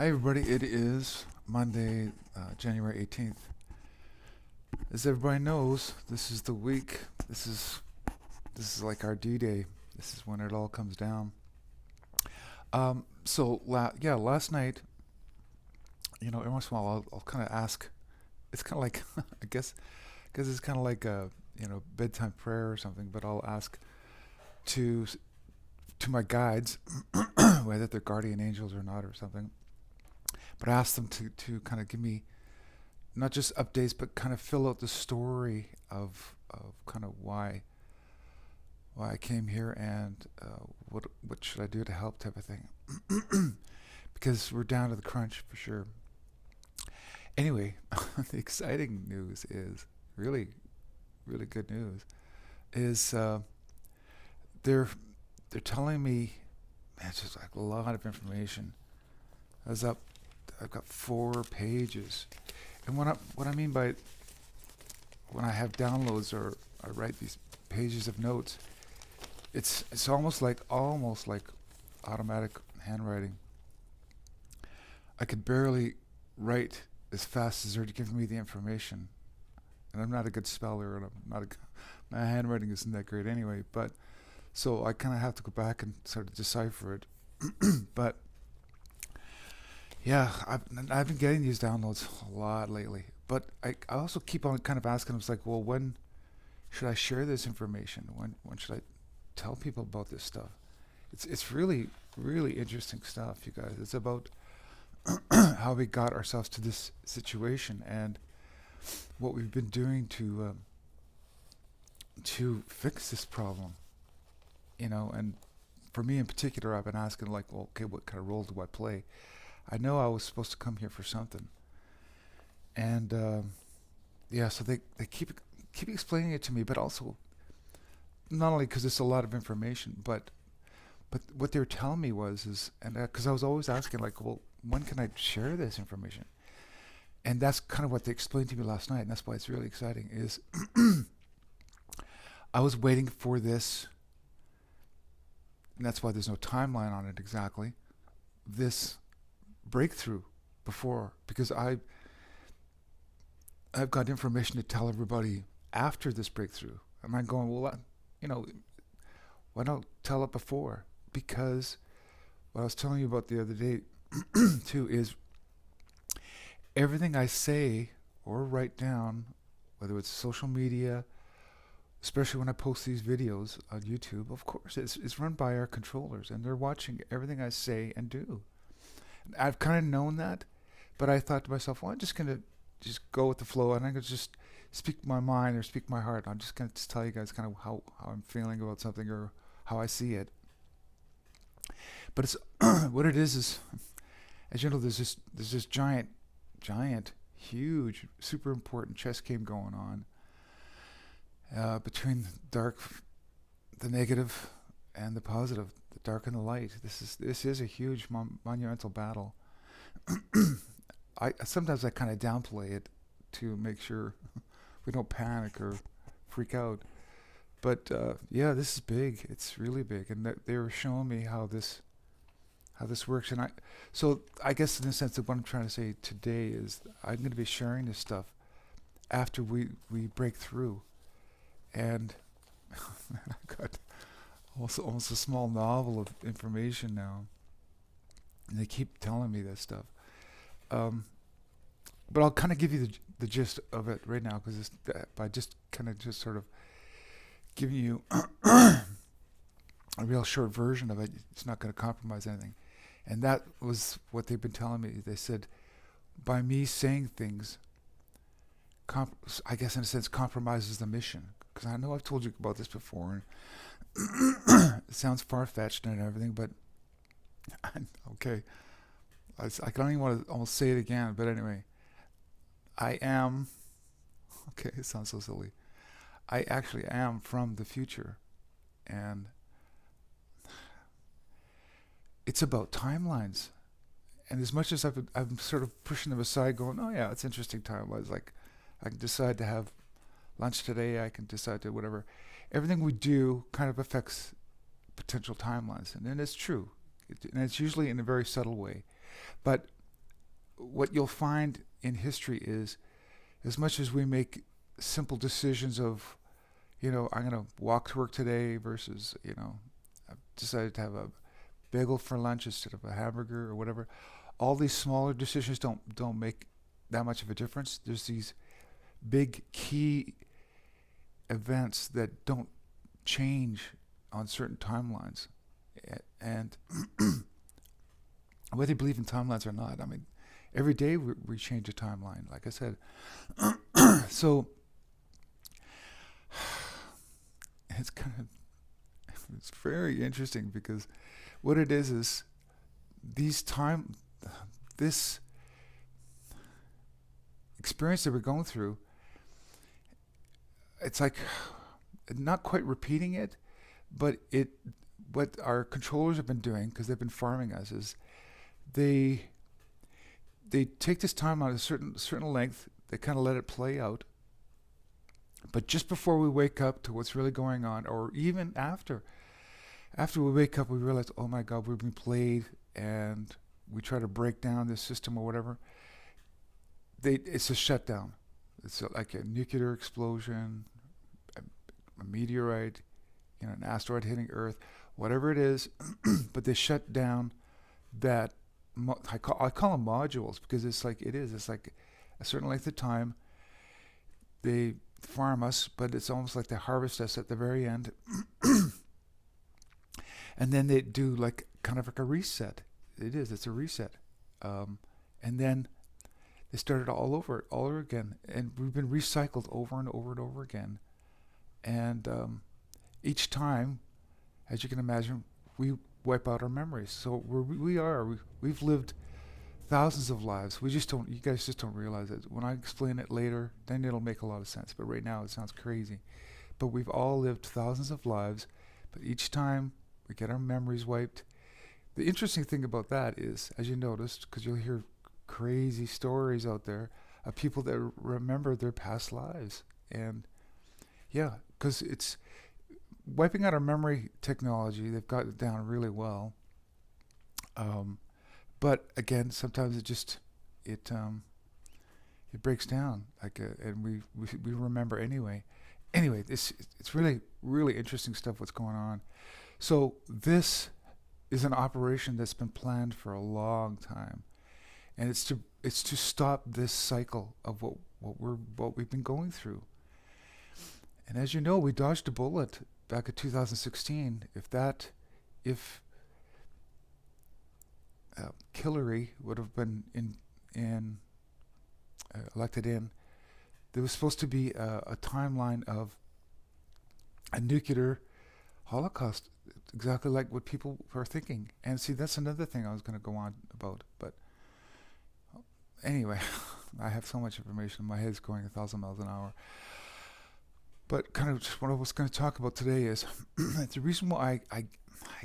Hi, everybody. It is Monday, January 18th. As everybody knows, this is the week. This is like our D-Day. This is when it all comes down. Last night, every once in a while, I'll kind of ask. It's kind of like, I guess, because it's kind of like a, bedtime prayer or something. But I'll ask to to my guides, whether they're guardian angels or not or something. But I ask them to kind of give me not just updates, but kind of fill out the story of kind of why I came here and what should I do to help type of thing. Because we're down to the crunch for sure. Anyway, the exciting news is really really good news is they're they're telling me, man, it's just like a lot of information. I was up. I've got 4 pages, and what I mean by when I have downloads or I write these pages of notes, it's almost like automatic handwriting. I could barely write as fast as they're giving me the information, and I'm not a good speller, and I'm not my handwriting isn't that great anyway. But so I kind of have to go back and sort of decipher it. But yeah, I've been getting these downloads a lot lately. But I also keep on kind of asking. I was like, well, when should I share this information? When should I tell people about this stuff? It's really really interesting stuff, you guys. It's about how we got ourselves to this situation and what we've been doing to fix this problem. And for me in particular, I've been asking like, well, okay, what kind of role do I play? I know I was supposed to come here for something, and yeah, so they keep explaining it to me, but also not only because it's a lot of information, but what they were telling me was is and because I was always asking like, well, when can I share this information? And that's kind of what they explained to me last night, and that's why it's really exciting. Is I was waiting for this, and that's why there's no timeline on it exactly. This breakthrough before, because I've got information to tell everybody after this breakthrough. And I'm going, well, you know, why not tell it before? Because what I was telling you about the other day too is everything I say or write down, whether it's social media, especially when I post these videos on YouTube, of course, it's run by our controllers, and they're watching everything I say and do. I've kind of known that, but I thought to myself, well, I'm just gonna just go with the flow, and I'm gonna just speak my mind or speak my heart. I'm just gonna just tell you guys kind of how I'm feeling about something or how I see it. But it's what it is, as you know, there's this giant, huge, super important chess game going on between the negative, and the positive, the dark and the light. This is a huge monumental battle. I sometimes I kind of downplay it to make sure we don't panic or freak out. But yeah, this is big. It's really big, and they were showing me how this works. And I guess in the sense that what I'm trying to say today is I'm going to be sharing this stuff after we break through, and I've got also almost a small novel of information now, and they keep telling me this stuff. Um, but I'll kind of give you the gist of it right now, because by just kind of just sort of giving you a real short version of it, it's not going to compromise anything. And that was what they've been telling me. They said by me saying things, I guess in a sense, compromises the mission. Because I know I've told you about this before, and it sounds far fetched and everything, but okay, I don't even want to almost say it again. But anyway, I am. Okay, it sounds so silly. I actually am from the future, and it's about timelines. And as much as I'm sort of pushing them aside, going, oh yeah, it's interesting timelines. Like I can decide to have lunch today. I can decide to whatever. Everything we do kind of affects potential timelines, and it's true, and it's usually in a very subtle way. But what you'll find in history is, as much as we make simple decisions of, I'm going to walk to work today versus, I've decided to have a bagel for lunch instead of a hamburger or whatever. All these smaller decisions don't make that much of a difference. There's these big key events that don't change on certain timelines. And whether you believe in timelines or not, I mean, every day we change a timeline, like I said. So it's it's very interesting because what it is this experience that we're going through, it's like not quite repeating it, but what our controllers have been doing, because they've been farming us, is they take this time out a certain length. They kind of let it play out, but just before we wake up to what's really going on, or even after we wake up, we realize, oh my God, we've been played, and we try to break down this system or whatever. It's a shutdown. It's like a nuclear explosion, a meteorite, an asteroid hitting Earth, whatever it is. But they shut down that. I call them modules, because it's like a certain length of time. They farm us, but it's almost like they harvest us at the very end. And then they do like kind of like a reset. It's a reset. And then they start it all over again. And we've been recycled over and over and over again. And each time, as you can imagine, we wipe out our memories. So we've lived thousands of lives. You guys just don't realize it. When I explain it later, then it'll make a lot of sense. But right now it sounds crazy. But we've all lived thousands of lives, but each time we get our memories wiped. The interesting thing about that is, as you noticed, because you'll hear crazy stories out there of people that remember their past lives. And yeah, because it's wiping out our memory technology. They've got it down really well. But again, sometimes it breaks down, and we remember anyway. Anyway, it's really, really interesting stuff what's going on. So this is an operation that's been planned for a long time, and it's to stop this cycle of what we've been going through. And as you know, we dodged a bullet back in 2016. If Hillary would have been elected in, there was supposed to be a timeline of a nuclear holocaust, exactly like what people are thinking. And see, that's another thing I was going to go on about. But anyway, I have so much information. My head's going 1,000 miles an hour. But kind of just what I was going to talk about today is the reason why I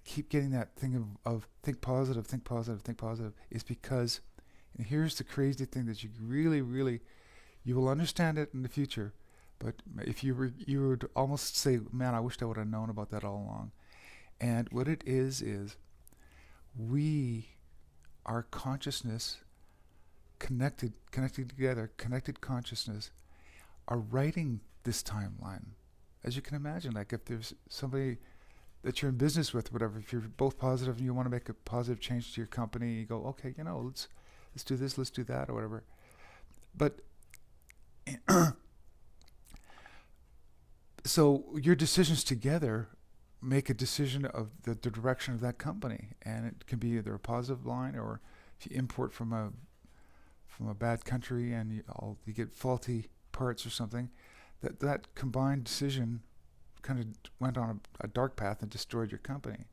keep getting that thing of think positive, think positive, think positive, is because, and here's the crazy thing that you really, really, you will understand it in the future, but if you would almost say, man, I wished I would have known about that all along. And what it is we, our consciousness, connected together, connected consciousness, are writing this timeline. As you can imagine, like if there's somebody that you're in business with, whatever, if you're both positive and you want to make a positive change to your company, you go, okay, let's do this, let's do that, or whatever. But so your decisions together make a decision of the direction of that company, and it can be either a positive line, or if you import from a bad country and you get faulty parts or something, that combined decision kind of went on a dark path and destroyed your company.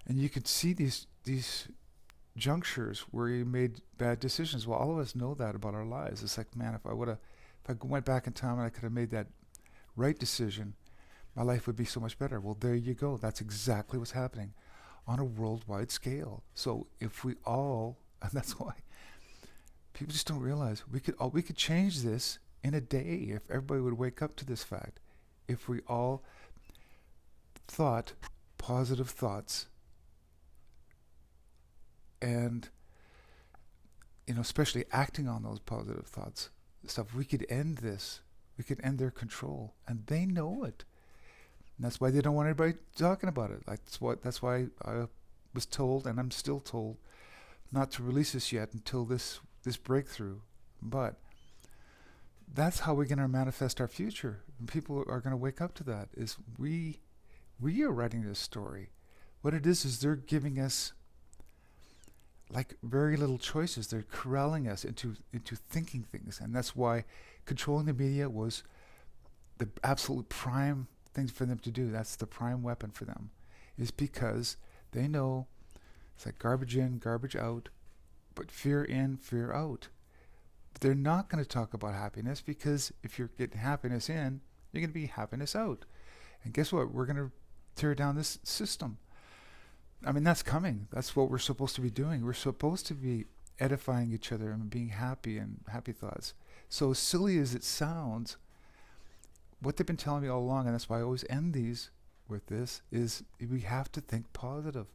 And you could see these junctures where you made bad decisions. Well, all of us know that about our lives. It's like, man, if I went back in time and I could have made that right decision, my life would be so much better. Well, there you go. That's exactly what's happening on a worldwide scale. So if we all, and that's why people just don't realize we could change this in a day if everybody would wake up to this fact. If we all thought positive thoughts and especially acting on those positive thoughts, stuff, we could end this. We could end their control, and they know it. And that's why they don't want anybody talking about it. Like that's why I was told, and I'm still told, not to release this yet until this breakthrough. But that's how we're going to manifest our future. And people are going to wake up to that. Is we are writing this story. What it is they're giving us like very little choices. They're corralling us into thinking things, and that's why controlling the media was the absolute prime thing for them to do. That's the prime weapon for them, is because they know it's like garbage in, garbage out, but fear in, fear out. But they're not going to talk about happiness, because if you're getting happiness in, you're going to be happiness out. And guess what? We're going to tear down this system. I mean, that's coming. That's what we're supposed to be doing. We're supposed to be edifying each other and being happy and happy thoughts. So silly as it sounds, what they've been telling me all along, and that's why I always end these with this, is we have to think positive.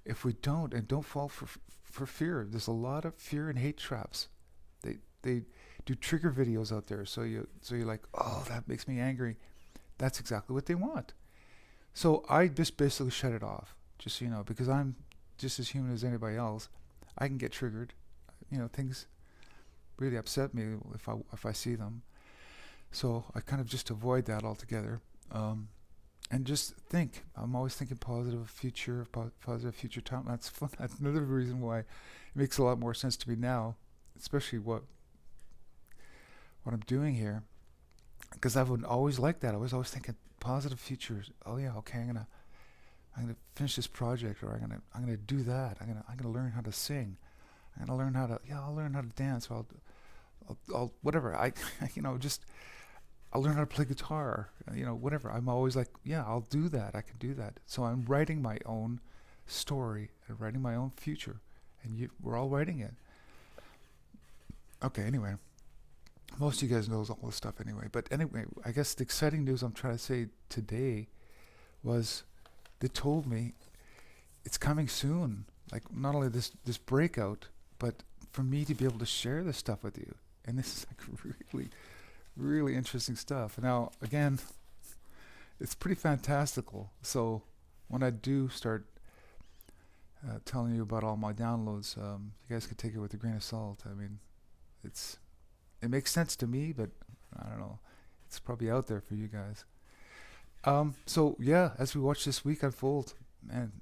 If we don't, and don't fall for fear, there's a lot of fear and hate traps. They do trigger videos out there, so you're like, oh, that makes me angry. That's exactly what they want. So I just basically shut it off, just so you know, because I'm just as human as anybody else. I can get triggered. Things really upset me if I see them. So I kind of just avoid that altogether, and just think. I'm always thinking positive future, positive future time. That's fun. That's another reason why it makes a lot more sense to me now, especially what I'm doing here, because I would always like that. I was always thinking positive futures. Oh yeah, okay, I'm gonna finish this project, or I'm gonna do that. I'm gonna learn how to sing. I'll learn how to dance. Or I'll whatever. Just I'll learn how to play guitar. Whatever. I'm always like, yeah, I'll do that. I can do that. So I'm writing my own story and writing my own future, and we're all writing it. Okay. Anyway, most of you guys knows all this stuff anyway. But anyway, I guess the exciting news I'm trying to say today was they told me it's coming soon. Like, not only this breakout, but for me to be able to share this stuff with you. And this is like really, really interesting stuff. Now, again, it's pretty fantastical. So when I do start telling you about all my downloads, you guys can take it with a grain of salt. I mean, it makes sense to me, but I don't know. It's probably out there for you guys. So yeah, as we watch this week unfold, man,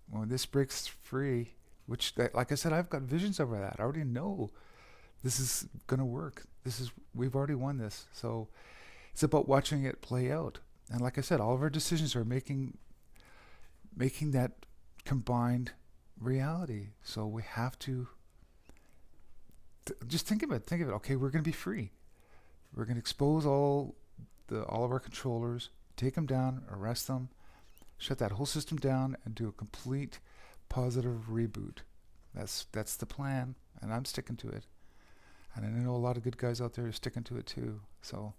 when this breaks free, which, like I said, I've got visions over that. I already know this is gonna work. We've already won this. So it's about watching it play out. And like I said, all of our decisions are making that combined reality. So we have to just think of it. Think of it. Okay, we're gonna be free. We're gonna expose all of our controllers, take them down, arrest them, shut that whole system down, and do a complete positive reboot. That's the plan, and I'm sticking to it. And I know a lot of good guys out there are sticking to it too. So,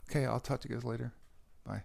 okay, I'll talk to you guys later. Bye.